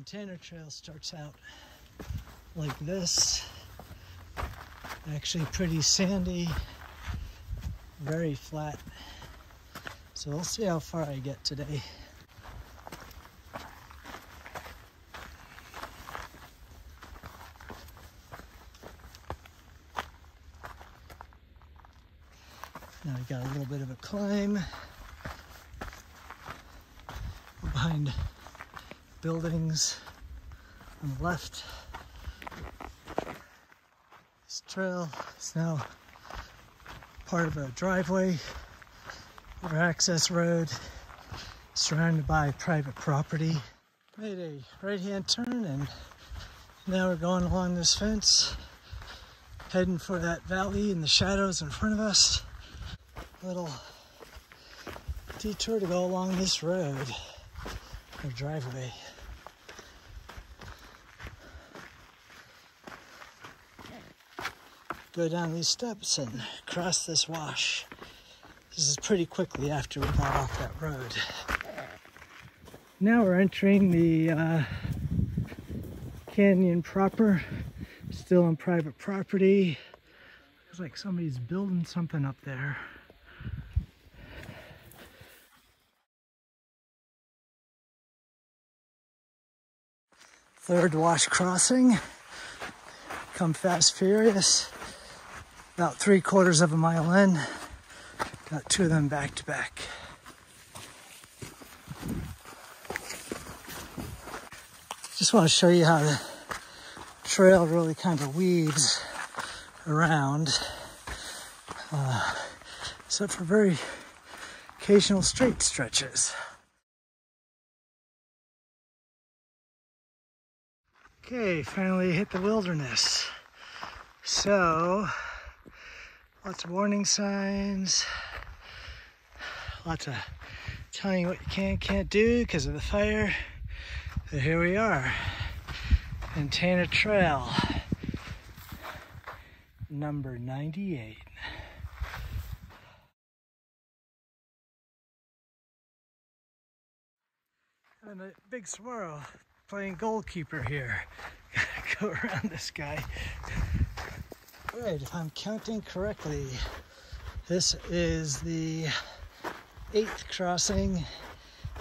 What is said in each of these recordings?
Ventana Trail starts out like this. Actually pretty sandy, very flat. So we'll see how far I get today. Now we got a little bit of a climb behind buildings on the left. This trail is now part of a driveway or access road surrounded by private property. Made a right-hand turn and now we're going along this fence, heading for that valley in the shadows in front of us. Little detour to go along this road or driveway. Go down these steps and cross this wash. This is pretty quickly after we got off that road. Now we're entering the canyon proper, still on private property. Looks like somebody's building something up there. Third wash crossing. Come fast, furious. About 3/4 of a mile in. Got two of them back to back. Just want to show you how the trail really kind of weaves around. Except for very occasional straight stretches. Okay, finally hit the wilderness. So, lots of warning signs, lots of telling you what you can and can't do because of the fire. So here we are, Ventana Trail, number 98. And a big Saguaro playing goalkeeper here. Go around this guy. Alright, if I'm counting correctly, this is the 8th crossing,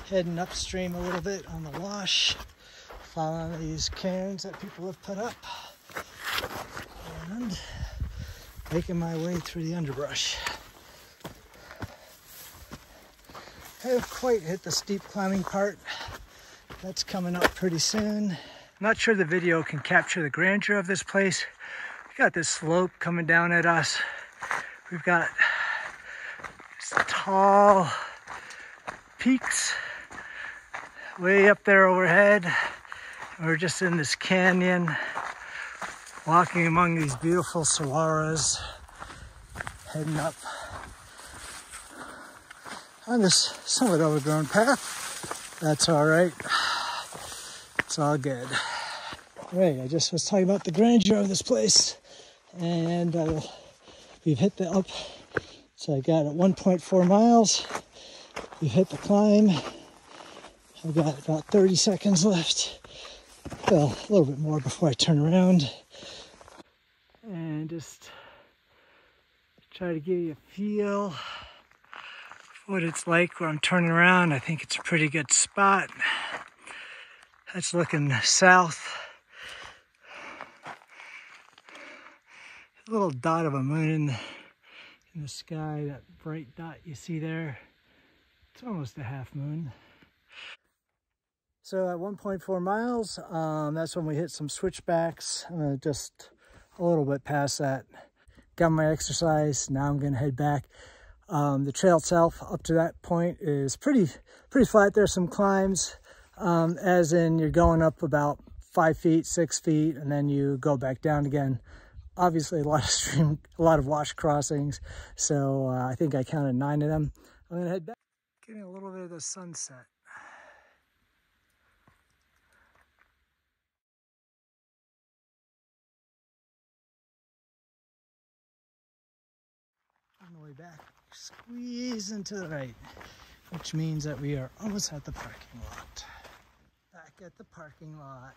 heading upstream a little bit on the wash, following these cairns that people have put up, and making my way through the underbrush. I haven't quite hit the steep climbing part. That's coming up pretty soon. I'm not sure the video can capture the grandeur of this place. We got this slope coming down at us. We've got tall peaks way up there overhead. And we're just in this canyon, walking among these beautiful saguaros, heading up on this somewhat overgrown path. That's all right. It's all good. Right, I just was talking about the grandeur of this place, and we've hit the up. So I got at 1.4 miles. We've hit the climb. I've got about 30 seconds left. Well, a little bit more before I turn around. And just try to give you a feel for what it's like where I'm turning around. I think it's a pretty good spot. That's looking south. A little dot of a moon in the sky, that bright dot you see there. It's almost a half moon. So at 1.4 miles, that's when we hit some switchbacks. Just a little bit past that. Got my exercise, now I'm gonna head back. The trail itself up to that point is pretty flat. There's some climbs, as in you're going up about 5 feet, 6 feet, and then you go back down again. Obviously a lot of wash crossings. So I think I counted 9 of them. I'm gonna head back, getting a little bit of the sunset. On the way back, squeeze into the right, which means that we are almost at the parking lot. Back look at the parking lot.